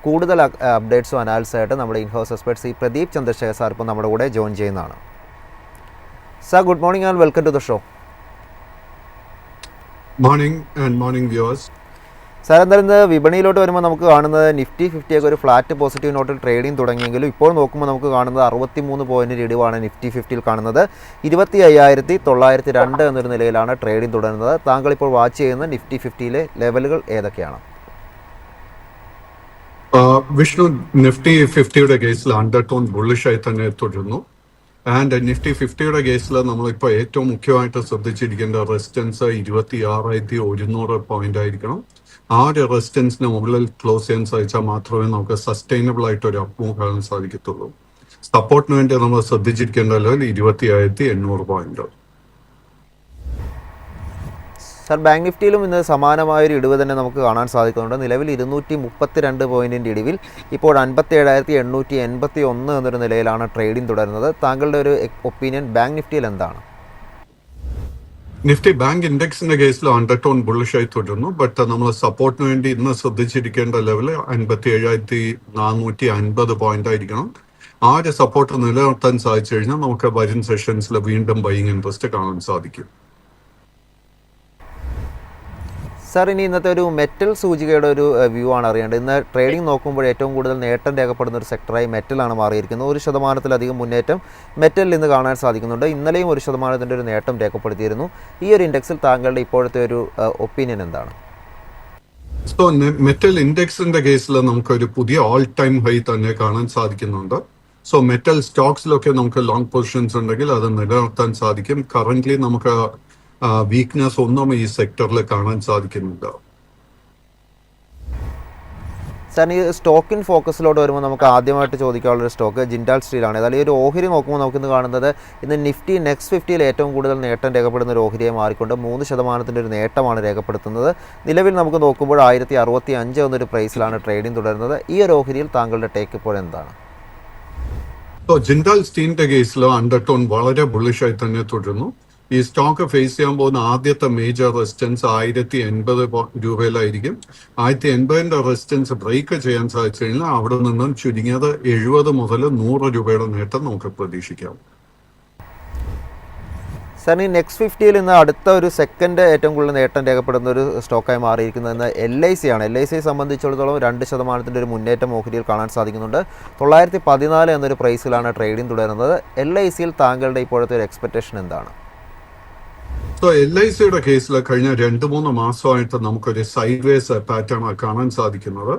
കൂടുതൽ അപ്ഡേറ്റ്സും അനാലിസായിട്ട് നമ്മുടെ in house expert C Pradeep Chandrasekhar sir ഇപ്പോൾ നമ്മുടെ കൂടെ ജോയിൻ ചെയ്യുന്നതാണ്. Sir, good morning and welcome to the show. Morning viewers. Sir, എന്തായാലും ഇന്ന് വിപണിയിലോട്ട് വരുമ്പോൾ നമുക്ക് കാണുന്നത് നിഫ്റ്റി 50 ഒക്കെ ഒരു ഫ്ലാറ്റ് പോസിറ്റീവ് നോട്ടിൽ ട്രേഡിംഗ് തുടങ്ങിയെങ്കിലും ഇപ്പോൾ നോക്കുമ്പോൾ നമുക്ക് കാണുന്നത് 63 പോയിൻറ്റിൻ്റെ ഇടിവാണ് നിഫ്റ്റി 50യിൽ കാണുന്നത്. 25,902 എന്നൊരു നിലയിലാണ് ട്രേഡിംഗ് തുടരുന്നത്. താങ്കൾ ഇപ്പോൾ വാച്ച് ചെയ്യുന്ന നിഫ്റ്റി 50യിലെ ലെവലുകൾ ഏതൊക്കെയാണ്? വിഷ്ണു, നിഫ്റ്റി 50യുടെ കേസിൽ അണ്ടർടോൺ ബുള്ളിഷായി തന്നെ തുടരുന്നു. ആൻഡ് നിഫ്റ്റി 50യുടെ കേസിൽ നമ്മളിപ്പോൾ ഏറ്റവും മുഖ്യമായിട്ട് ശ്രദ്ധിച്ചിരിക്കേണ്ട റെസിസ്റ്റൻസ് 26,100 പോയിന്റ് ആയിരിക്കണം. ആ ഒരു റെസിസ്റ്റൻസിന് മുകളിൽ ക്ലോസ് ചെയ്യാൻ സാധിച്ചാൽ മാത്രമേ നമുക്ക് സസ്റ്റൈനബിൾ ആയിട്ട് ഒരു അപ്മൂവ് കാണാൻ സാധിക്കത്തുള്ളൂ. സപ്പോർട്ടിന് വേണ്ടി നമ്മൾ ശ്രദ്ധിച്ചിരിക്കേണ്ട ലെവൽ 20,800 പോയിന്റ്. സാർ, ബാങ്ക് നിഫ്റ്റിയിലും ഇന്ന് സമാനമായൊരു ഇടിവ് തന്നെ നമുക്ക് കാണാൻ സാധിക്കുന്നുണ്ട്. നിലവിൽ 232 പോയിൻറ്റിൻ്റെ ഇടിവിൽ ഇപ്പോൾ 57,881 എന്നൊരു നിലയിലാണ് ട്രേഡിംഗ് തുടരുന്നത്. താങ്കളുടെ ഒരു ഒപ്പീനിയൻ ബാങ്ക് നിഫ്റ്റിയിൽ എന്താണ്? നിഫ്റ്റി ബാങ്ക് ഇൻഡെക്സിന്റെ കേസിൽ അണ്ടർടോൺ ബുള്ളിഷായി തുടരുന്നു. ബട്ട് നമ്മൾ സപ്പോർട്ടിന് വേണ്ടി ഇന്ന് ശ്രദ്ധിച്ചിരിക്കേണ്ട ലെവല് 57,450 പോയിന്റ് ആയിരിക്കണം. ആ ഒരു സപ്പോർട്ട് നിലനിർത്താൻ സാധിച്ചു കഴിഞ്ഞാൽ നമുക്ക് വരും സെഷൻസിൽ വീണ്ടും ബൈയിങ് ഇൻട്രസ്റ്റ് കാണാൻ സാധിക്കും. സാർ, ഇനി ഇന്നത്തെ ഒരു മെറ്റൽ സൂചികയുടെ ഒരു വ്യൂ ആണ് അറിയേണ്ടത്. ഇന്ന് ട്രേഡിംഗ് നോക്കുമ്പോൾ ഏറ്റവും കൂടുതൽ നേട്ടം രേഖപ്പെടുന്ന ഒരു സെക്ടറായി മെറ്റലാണ് മാറിയിരിക്കുന്നത്. 1% മുന്നേറ്റം മെറ്റലിൽ ഇന്ന് കാണാൻ സാധിക്കുന്നുണ്ട്. ഇന്നലെയും 1% ഒരു നേട്ടം രേഖപ്പെടുത്തിയിരുന്നു. ഈ ഒരു ഇൻഡെക്സിൽ താങ്കളുടെ ഇപ്പോഴത്തെ ഒരു ഒപ്പീനിയൻ എന്താണ്? സോ മെറ്റൽ ഇൻഡെക്സിന്റെ കേസിൽ നമുക്കൊരു പുതിയ ഓൾ ടൈം ഹൈ തന്നെ കാണാൻ സാധിക്കുന്നുണ്ട്. സോ മെറ്റൽ സ്റ്റോക്സിലൊക്കെ നമുക്ക് ലോങ് പൊസിഷൻസ് ഉണ്ടെങ്കിൽ അത് നിലനിർത്താൻ സാധിക്കും. കറന്റ്ലി നമുക്ക് വീക്ക്നെസ് ഒന്നും ഈ സെക്ടറിൽ കാണാൻ സാധിക്കുന്നില്ല. സാർ, ഈ സ്റ്റോക്കിൻ ഫോക്കസിലോട്ട് വരുമ്പോൾ നമുക്ക് ആദ്യമായിട്ട് ചോദിക്കാനുള്ളൊരു സ്റ്റോക്ക് ജിൻഡാൽ സ്റ്റീലാണ്. ഏതായാലും ഈ ഒരു ഓഹരി നോക്കുമ്പോൾ നമുക്കിന്ന് കാണുന്നത് ഇന്ന് നിഫ്റ്റി നെക്സ്റ്റ് 50യിൽ ഏറ്റവും കൂടുതൽ നേട്ടം രേഖപ്പെടുന്ന ഒരു ഓഹരിയെ മാറിക്കൊണ്ട് 3% ഒരു നേട്ടമാണ് രേഖപ്പെടുത്തുന്നത്. നിലവിൽ നമുക്ക് നോക്കുമ്പോൾ 1065 എന്നൊരു പ്രൈസിലാണ് ട്രേഡിംഗ് തുടരുന്നത്. ഈ ഒരു ഓഹരിയിൽ താങ്കളുടെ ടേക്ക് ഇപ്പോൾ എന്താണ്? ജിൻഡാൽ സ്റ്റീലിന്റെ കേസിൽ അണ്ടർടോൺ വളരെ ബുള്ളിഷായി തന്നെ തുടരുന്നു. ഈ സ്റ്റോക്ക് ഫേസ് ചെയ്യാൻ പോകുന്ന ആദ്യത്തെ മേജർ റെസിസ്റ്റൻസ് 1080 രൂപയിലായിരിക്കും. 1080ന്റെ റെസിസ്റ്റൻസ് ബ്രേക്ക് ചെയ്യാൻ സാധിച്ചു കഴിഞ്ഞാൽ അവിടെ നിന്നും ചുരുങ്ങിയത് 70 മുതൽ 100 രൂപയുടെ നേട്ടം നമുക്ക് പ്രതീക്ഷിക്കാം. സാർ, ഈ നെക്സ്റ്റ് 50യിൽ ഇന്ന് അടുത്ത ഒരു സെക്കൻഡ് ഏറ്റവും കൂടുതൽ നേട്ടം രേഖപ്പെടുന്ന ഒരു സ്റ്റോക്കായി മാറിയിരിക്കുന്നത് LIC ആണ്. LIC സംബന്ധിച്ചിടത്തോളം 2% ഒരു മുന്നേറ്റം ഓഹരിയിൽ കാണാൻ സാധിക്കുന്നുണ്ട്. 914 എന്നൊരു പ്രൈസിലാണ് ട്രേഡിംഗ് തുടരുന്നത്. LICയിൽ താങ്കളുടെ ഇപ്പോഴത്തെ ഒരു എക്സ്പെക്ടേഷൻ എന്താണ്? LICയുടെ കേസിൽ കഴിഞ്ഞ 2-3 മാസമായിട്ട് നമുക്കൊരു സൈഡ് വേസ് പാറ്റേൺ കാണാൻ സാധിക്കുന്നത്.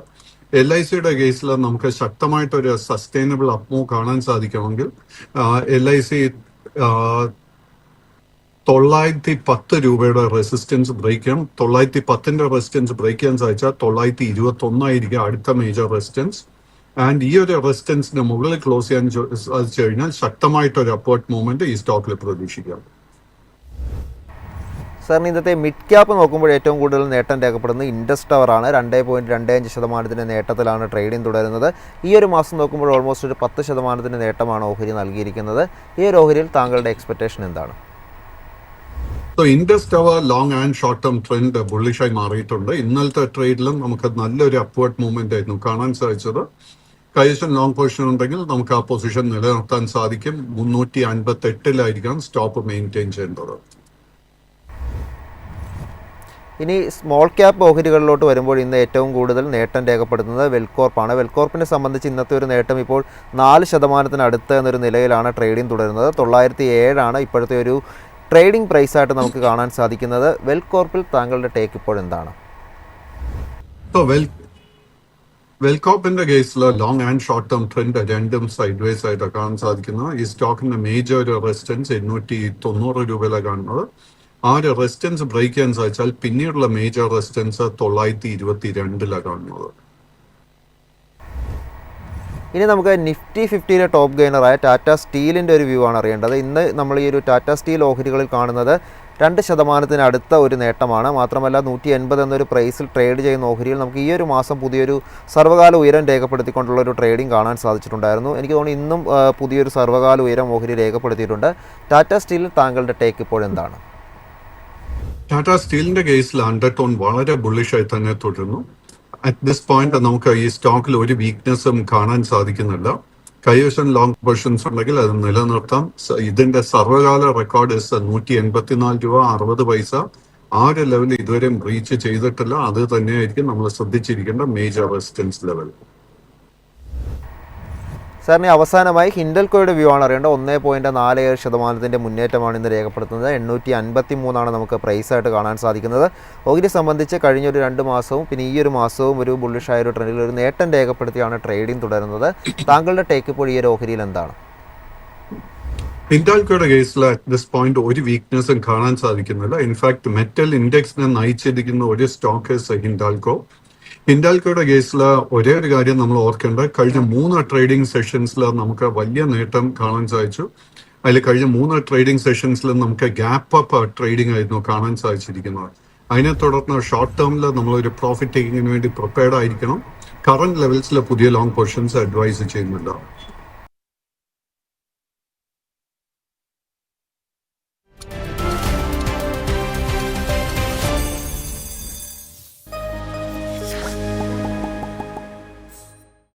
LICയുടെ കേസിൽ നമുക്ക് ശക്തമായിട്ടൊരു സസ്റ്റൈനബിൾ അപ്മൂവ് കാണാൻ സാധിക്കുമെങ്കിൽ LIC 910 രൂപയുടെ റെസിസ്റ്റൻസ് ബ്രേക്ക് ചെയ്യണം. 910ന്റെ റെസിസ്റ്റൻസ് ബ്രേക്ക് ചെയ്യാൻ സാധിച്ചാൽ 921 ആയിരിക്കും അടുത്ത മേജർ റെസിസ്റ്റൻസ്. ആൻഡ് ഈ ഒരു റെസിസ്റ്റൻസിന് മുകളിൽ ക്ലോസ് ചെയ്യാൻ സാധിച്ചു കഴിഞ്ഞാൽ ശക്തമായിട്ടൊരു അപ്വേർഡ് മൂവ്മെന്റ് ഈ സ്റ്റോക്കിൽ പ്രതീക്ഷിക്കാം. സാറിന് ഇന്നത്തെ മിഡ് ക്യാപ്പ് നോക്കുമ്പോൾ ഏറ്റവും കൂടുതൽ നേട്ടം രേഖപ്പെടുന്നത് ഇൻഡസ് ടവറാണ്. 2.25% നേട്ടത്തിലാണ് ട്രേഡിംഗ് തുടരുന്നത്. ഈ ഒരു മാസം നോക്കുമ്പോൾ ഓൾമോസ്റ്റ് ഒരു 10% നേട്ടമാണ് ഓഹരി നൽകിയിരിക്കുന്നത്. ഈ ഒരു ഓഹരിയിൽ താങ്കളുടെ എക്സ്പെക്ടേഷൻ എന്താണ്? Indus tower long and short term trend ബുള്ളിഷായി മാറിയിട്ടുണ്ട്. ഇന്നലത്തെ ട്രേഡിലും നമുക്ക് നല്ലൊരു അപ്വേർഡ് മൂവ്മെന്റ് ആയിരുന്നു കാണാൻ സാധിച്ചത്. കൈവശം ലോങ് പൊസിഷൻ ഉണ്ടെങ്കിൽ നമുക്ക് ആ പൊസിഷൻ നിലനിർത്താൻ സാധിക്കും. 358 സ്റ്റോപ്പ് മെയിൻറ്റെയിൻ ചെയ്യേണ്ടത്. ഇനി സ്മോൾ ക്യാപ്പ് ഓഹരികളിലോട്ട് വരുമ്പോൾ ഇന്ന് ഏറ്റവും കൂടുതൽ നേട്ടം രേഖപ്പെടുത്തുന്നത് വെൽകോർപ്പാണ്. വെൽകോർപ്പിനെ സംബന്ധിച്ച് ഇന്നത്തെ ഒരു നേട്ടം ഇപ്പോൾ 4% അടുത്ത് എന്നൊരു നിലയിലാണ് ട്രേഡിംഗ് തുടരുന്നത്. 907 ഇപ്പോഴത്തെ ഒരു ട്രേഡിംഗ് പ്രൈസായിട്ട് നമുക്ക് കാണാൻ സാധിക്കുന്നത്. വെൽകോർപ്പിൽ താങ്കളുടെ ടേക്ക് ഇപ്പോൾ എന്താണ്? വെൽകോർപ്പിന്റെ കേസിൽ long and short term trend രണ്ടും സൈഡ് വേസ് ആയിട്ട് കാണാൻ സാധിക്കുന്നത്. ഈ സ്റ്റോക്കിന്റെ മേജർ റെസിസ്റ്റൻസ് 890 രൂപയിലാണ് കാണുന്നത്. ആ ഒരു റെസിസ്റ്റൻസ് ബ്രേക്ക് ചെയ്യാൻ സാധിച്ചാൽ പിന്നീടുള്ള മേജർ റെസിസ്റ്റൻസ് 922 കാണുന്നത്. ഇനി നമുക്ക് നിഫ്റ്റി 50യിലെ ടോപ്പ് ഗെയിനറായ ടാറ്റ സ്റ്റീലിൻ്റെ ഒരു വ്യൂ ആണ് അറിയേണ്ടത്. ഇന്ന് നമ്മൾ ഈ ഒരു ടാറ്റ സ്റ്റീൽ ഓഹരികളിൽ കാണുന്നത് 2% അടുത്ത ഒരു നേട്ടമാണ്. മാത്രമല്ല 180 എന്നൊരു പ്രൈസിൽ ട്രേഡ് ചെയ്യുന്ന ഓഹരിയിൽ നമുക്ക് ഈ ഒരു മാസം പുതിയൊരു സർവ്വകാല ഉയരം രേഖപ്പെടുത്തിക്കൊണ്ടുള്ള ഒരു ട്രേഡിംഗ് കാണാൻ സാധിച്ചിട്ടുണ്ടായിരുന്നു. എനിക്ക് തോന്നുന്നു ഇന്നും പുതിയൊരു സർവ്വകാല ഉയരം ഓഹരി രേഖപ്പെടുത്തിയിട്ടുണ്ട്. ടാറ്റ സ്റ്റീലിൽ താങ്കളുടെ ടേക്ക് ഇപ്പോൾ എന്താണ്? ടാറ്റ സ്റ്റീലിന്റെ കേസിൽ അണ്ടർടോൺ വളരെ ബുള്ളിഷായി തന്നെ തുടരുന്നു. അറ്റ് ദിസ് പോയിന്റ് നമുക്ക് ഈ സ്റ്റോക്കിൽ ഒരു വീക്ക്നെസ്സും കാണാൻ സാധിക്കുന്നില്ല. കൈവശം ലോങ് പൊസിഷൻസ് ഉണ്ടെങ്കിൽ അത് നിലനിർത്താം. ഇതിന്റെ സർവകാല റെക്കോർഡ് 184 രൂപ 60 പൈസ. ആ ഒരു ലെവൽ ഇതുവരെയും റീച്ച് ചെയ്തിട്ടില്ല. അത് തന്നെയായിരിക്കും നമ്മൾ ശ്രദ്ധിച്ചിരിക്കേണ്ട മേജർ റെസിസ്റ്റൻസ് ലെവൽ. സാറിന് അവസാനമായി ഹിൻഡൽകോയുടെ വ്യൂ ആണ് അറിയേണ്ടത്. 1.47% മുന്നേറ്റമാണ് ഇന്ന് രേഖപ്പെടുത്തുന്നത്. 853 നമുക്ക് പ്രൈസായിട്ട് കാണാൻ സാധിക്കുന്നത്. ഓഹരി സംബന്ധിച്ച് കഴിഞ്ഞൊരു 2 മാസവും പിന്നെ ഈ ഒരു മാസവും ഒരു ബുള്ളിഷായ ഒരു ട്രെൻഡിൽ ഒരു നേട്ടം രേഖപ്പെടുത്തിയാണ് ട്രേഡിംഗ് തുടരുന്നത്. താങ്കളുടെ ടേക്ക് ഇപ്പോൾ ഈ ഒരു ഓഹരിയിൽ എന്താണ്? ഹിൻഡാൽകോയുടെ കേസിൽ അറ്റ് ദിസ് പോയിന്റ് ഒരു വീക്ക്നെസ്സും കാണാൻ സാധിക്കുന്നില്ല. ഇൻഫാക്ട് മെറ്റൽ ഇൻഡെക്സിനെ നയിച്ചിരിക്കുന്ന ഒരു സ്റ്റോക്ക് ഹിൻഡാൽകോ. ഹിൻഡാൽകോയുടെ കേസിൽ ഒരേ ഒരു കാര്യം നമ്മൾ ഓർക്കേണ്ടത്, കഴിഞ്ഞ 3 ട്രേഡിംഗ് സെഷൻസിൽ നമുക്ക് വലിയ നേട്ടം കാണാൻ സാധിച്ചു. അതിൽ കഴിഞ്ഞ 3 ട്രേഡിംഗ് സെഷൻസിൽ നമുക്ക് ഗ്യാപ്പ് അപ്പ് ട്രേഡിംഗ് ആയിരുന്നു കാണാൻ സാധിച്ചിരിക്കുന്നത്. അതിനെ തുടർന്ന് ഷോർട്ട് ടേമിൽ നമ്മളൊരു പ്രോഫിറ്റ് ടേക്കിങ്ങിന് വേണ്ടി പ്രിപ്പയർഡ് ആയിരിക്കണം. കറന്റ് ലെവൽസിൽ പുതിയ ലോങ് പൊസിഷൻസ് അഡ്വൈസ് ചെയ്യുന്നില്ല.